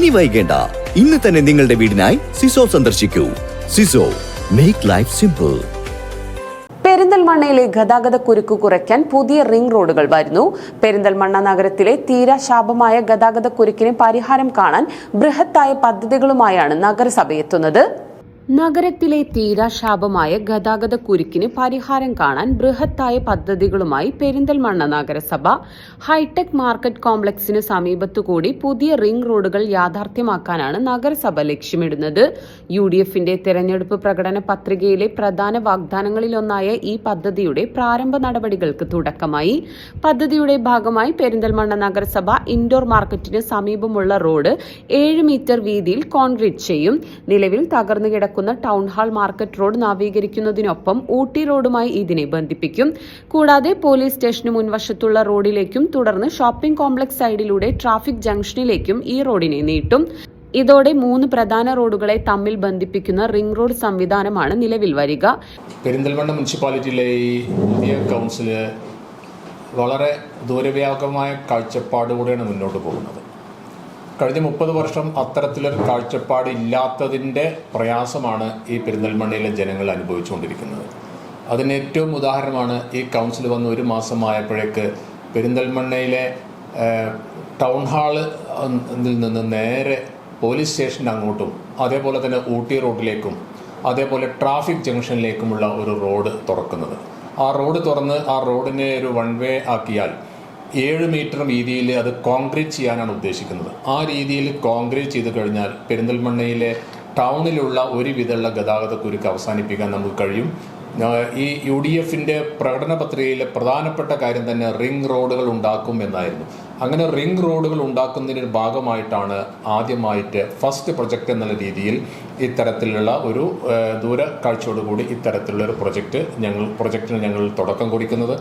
ഇനി വൈകേണ്ട, ഇന്ന് തന്നെ നിങ്ങളുടെ വീടിനായി സിസോ സന്ദർശിക്കൂ. സിസോ, മേക്ക് ലൈഫ് സിമ്പിൾ. പെരിന്തൽമണ്ണയിലെ ഗതാഗത കുരുക്ക് കുറയ്ക്കാൻ പുതിയ റിംഗ് റോഡുകൾ വരുന്നു. പെരിന്തൽമണ്ണ നഗരത്തിലെ തീരാശാപമായ ഗതാഗത കുരുക്കിന് പരിഹാരം കാണാൻ ബൃഹത്തായ പദ്ധതികളുമായാണ് നഗരസഭ എത്തുന്നത്. നഗരത്തിലെ തീരാശാപമായ ഗതാഗത കുരുക്കിന് പരിഹാരം കാണാൻ ബൃഹത്തായ പദ്ധതികളുമായി പെരിന്തൽമണ്ണ നഗരസഭ. ഹൈടെക് മാർക്കറ്റ് കോംപ്ലക്സിന് സമീപത്തുകൂടി പുതിയ റിംഗ് റോഡുകൾ യാഥാർത്ഥ്യമാക്കാനാണ് നഗരസഭ ലക്ഷ്യമിടുന്നത്. UDFന്റെ തെരഞ്ഞെടുപ്പ് പ്രകടന പത്രികയിലെ പ്രധാന വാഗ്ദാനങ്ങളിലൊന്നായ ഈ പദ്ധതിയുടെ പ്രാരംഭ നടപടികൾക്ക് തുടക്കമായി. പദ്ധതിയുടെ ഭാഗമായി പെരിന്തൽമണ്ണ നഗരസഭ ഇൻഡോർ മാർക്കറ്റിന് സമീപമുള്ള റോഡ് 7 മീറ്റർ വീതിയിൽ കോൺക്രീറ്റ് ചെയ്യും. നിലവിൽ തകർന്നു കിടക്കുന്ന ടൗൺ ഹാൾ മാർക്കറ്റ് റോഡ് നവീകരിക്കുന്നതിനൊപ്പം ഊട്ടി റോഡുമായി ഇതിനെ ബന്ധിപ്പിക്കും. കൂടാതെ പോലീസ് സ്റ്റേഷന് മുൻവശത്തുള്ള റോഡിലേക്കും തുടർന്ന് ഷോപ്പിംഗ് കോംപ്ലക്സ് സൈഡിലൂടെ ട്രാഫിക് ജംഗ്ഷനിലേക്കും ഈ റോഡിനെ നീട്ടും. ഇതോടെ 3 പ്രധാന റോഡുകളെ തമ്മിൽ ബന്ധിപ്പിക്കുന്ന റിംഗ് റോഡ് സംവിധാനമാണ് നിലവിൽ വരിക. പെരിന്തൽമണ്ണ മുനിസിപ്പാലിറ്റിയിലെ ഈ പുതിയ കൗൺസില് വളരെ ദൂരവ്യാപകമായ കാഴ്ചപ്പാടുകൂടെയാണ് മുന്നോട്ട് പോകുന്നത്. കഴിഞ്ഞ 30 വർഷം അത്തരത്തിലൊരു കാഴ്ചപ്പാട് ഇല്ലാത്തതിൻ്റെ പ്രയാസമാണ് ഈ പെരിന്തൽമണ്ണയിലെ ജനങ്ങൾ അനുഭവിച്ചുകൊണ്ടിരിക്കുന്നത്. അതിന് ഏറ്റവും ഉദാഹരണമാണ് ഈ കൗൺസിൽ വന്ന് 1 മാസമായപ്പോഴേക്ക് പെരിന്തൽമണ്ണയിലെ ടൗൺ ഹാളിൽ നിന്ന് നേരെ പോലീസ് സ്റ്റേഷന് അങ്ങോട്ടും അതേപോലെ തന്നെ ഊട്ടി റോഡിലേക്കും അതേപോലെ ട്രാഫിക് ജംഗ്ഷനിലേക്കുമുള്ള ഒരു റോഡ് തുറക്കുന്നത്. ആ റോഡ് തുറന്ന് ആ റോഡിനെ ഒരു 1 വേ ആക്കിയാൽ 7 മീറ്റർ വീതിയിൽ അത് കോൺക്രീറ്റ് ചെയ്യാനാണ് ഉദ്ദേശിക്കുന്നത്. ആ രീതിയിൽ കോൺക്രീറ്റ് ചെയ്ത് കഴിഞ്ഞാൽ പെരിന്തൽമണ്ണയിലെ ടൗണിലുള്ള ഒരുവിധമുള്ള ഗതാഗത കുരുക്ക് അവസാനിപ്പിക്കാൻ നമുക്ക് കഴിയും. ഈ UDFന്റെ പ്രകടന പത്രികയിലെ പ്രധാനപ്പെട്ട കാര്യം തന്നെ റിംഗ് റോഡുകൾ ഉണ്ടാക്കും എന്നായിരുന്നു. അങ്ങനെ റിംഗ് റോഡുകൾ ഉണ്ടാക്കുന്നതിന് ഭാഗമായിട്ടാണ് ആദ്യമായിട്ട് ഫസ്റ്റ് പ്രൊജക്റ്റ് എന്നുള്ള രീതിയിൽ ഇത്തരത്തിലുള്ള ഒരു ദൂര കാഴ്ചയോടുകൂടി ഇത്തരത്തിലുള്ള ഒരു പ്രൊജക്റ്റിന് ഞങ്ങൾ തുടക്കം കുറിക്കുന്നത്.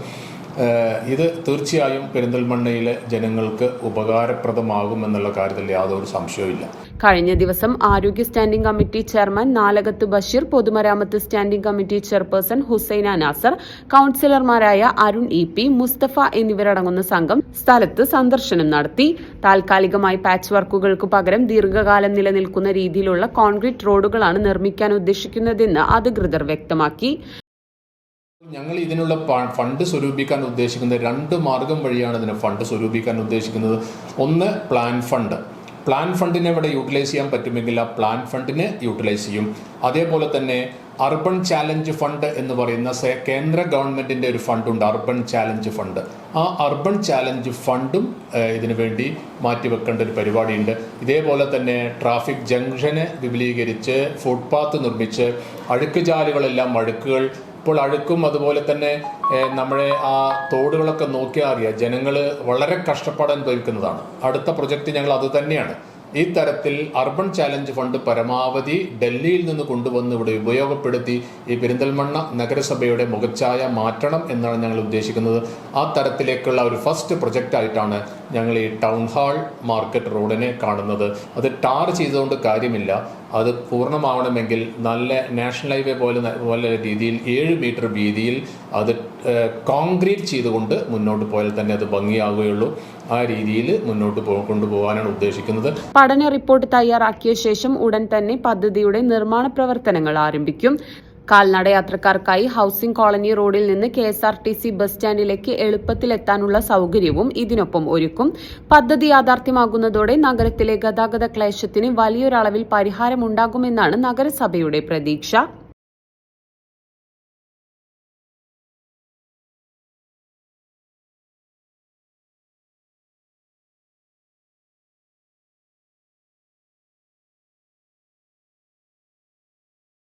ഇത് തീർച്ചയായും പെരിന്തൽമണ്ണയിലെ ജനങ്ങൾക്ക് ഉപകാരപ്രദമാകുമെന്നുള്ള കാര്യത്തിൽ യാതൊരു സംശയവുമില്ല. കഴിഞ്ഞ ദിവസം ആരോഗ്യ standing committee chairman Nalakath Basheer, പൊതുമരാമത്ത് standing committee chairperson Husaina Nasar, കൌൺസിലർമാരായ അരുൺ EP, മുസ്തഫ എന്നിവരടങ്ങുന്ന സംഘം സ്ഥലത്ത് സന്ദർശനം നടത്തി. താൽക്കാലികമായി പാച്ച് വർക്കുകൾക്ക് പകരം ദീർഘകാലം നിലനിൽക്കുന്ന രീതിയിലുള്ള കോൺക്രീറ്റ് റോഡുകളാണ് നിർമ്മിക്കാൻ ഉദ്ദേശിക്കുന്നതെന്ന് അധികൃതർ വ്യക്തമാക്കി. ഞങ്ങൾ ഇതിനുള്ള ഫണ്ട് സ്വരൂപിക്കാൻ ഉദ്ദേശിക്കുന്നത് 2 മാർഗം വഴിയാണ് ഇതിന് ഫണ്ട് സ്വരൂപിക്കാൻ ഉദ്ദേശിക്കുന്നത്. ഒന്ന് പ്ലാൻ ഫണ്ടിനെ ഇവിടെ യൂട്ടിലൈസ് ചെയ്യാൻ പറ്റുമെങ്കിൽ ആ പ്ലാൻ ഫണ്ടിനെ യൂട്ടിലൈസ് ചെയ്യും. അതേപോലെ തന്നെ അർബൻ ചാലഞ്ച് ഫണ്ട് എന്ന് പറയുന്ന കേന്ദ്ര ഗവൺമെന്റിന്റെ ഒരു ഫണ്ടുണ്ട്, അർബൻ ചാലഞ്ച് ഫണ്ട്. ആ അർബൻ ചാലഞ്ച് ഫണ്ടും ഇതിനു വേണ്ടി മാറ്റിവെക്കേണ്ട ഒരു പരിപാടിയുണ്ട്. ഇതേപോലെ തന്നെ ട്രാഫിക് ജംഗ്ഷന് വിപുലീകരിച്ച് ഫുട്പാത്ത് നിർമ്മിച്ച് അഴുക്കുചാലുകളെല്ലാം ഇപ്പോൾ അഴുക്കും അതുപോലെ തന്നെ നമ്മുടെ ആ തോടുകളൊക്കെ നോക്കിയാൽ അറിയാം ജനങ്ങൾ വളരെ കഷ്ടപ്പാട് അനുഭവിക്കുന്നതാണ്. അടുത്ത പ്രൊജക്റ്റ് ഞങ്ങൾ അത് തന്നെയാണ്. ഈ തരത്തിൽ അർബൻ ചാലഞ്ച് ഫണ്ട് പരമാവധി ഡൽഹിയിൽ നിന്ന് കൊണ്ടുവന്ന് ഇവിടെ ഉപയോഗപ്പെടുത്തി ഈ പെരിന്തൽമണ്ണ നഗരസഭയുടെ മുഖച്ഛായ മാറ്റണം എന്നാണ് ഞങ്ങൾ ഉദ്ദേശിക്കുന്നത്. ആ തരത്തിലേക്കുള്ള ഒരു ഫസ്റ്റ് പ്രൊജക്റ്റ് ആയിട്ടാണ് ഞങ്ങൾ ഈ ടൗൺ ഹാൾ മാർക്കറ്റ് റോഡിനെ കാണുന്നത്. അത് ടാർ ചെയ്തുകൊണ്ട് കാര്യമില്ല. അത് പൂർണ്ണമാവണമെങ്കിൽ നല്ല നാഷണൽ ഹൈവേ പോലെ രീതിയിൽ 7 മീറ്റർ വീതിയിൽ അത് കോൺക്രീറ്റ് ചെയ്തുകൊണ്ട് മുന്നോട്ട് പോയാൽ തന്നെ അത് ഭംഗിയാവുകയുള്ളൂ. ആ രീതിയിൽ മുന്നോട്ട് കൊണ്ടുപോകാനാണ് ഉദ്ദേശിക്കുന്നത്. പഠന റിപ്പോർട്ട് തയ്യാറാക്കിയ ശേഷം ഉടൻ തന്നെ പദ്ധതിയുടെ നിർമ്മാണ പ്രവർത്തനങ്ങൾ ആരംഭിക്കും. കാൽനട യാത്രക്കാർക്കായി ഹൌസിംഗ് കോളനി റോഡിൽ നിന്ന് KSRTC ബസ് സ്റ്റാൻഡിലേക്ക് എളുപ്പത്തിലെത്താനുള്ള സൌകര്യവും ഇതിനൊപ്പം ഒരുക്കും. പദ്ധതി യാഥാർത്ഥ്യമാകുന്നതോടെ നഗരത്തിലെ ഗതാഗത ക്ലേശത്തിന് വലിയൊരളവിൽ പരിഹാരമുണ്ടാകുമെന്നാണ് നഗരസഭയുടെ പ്രതീക്ഷ.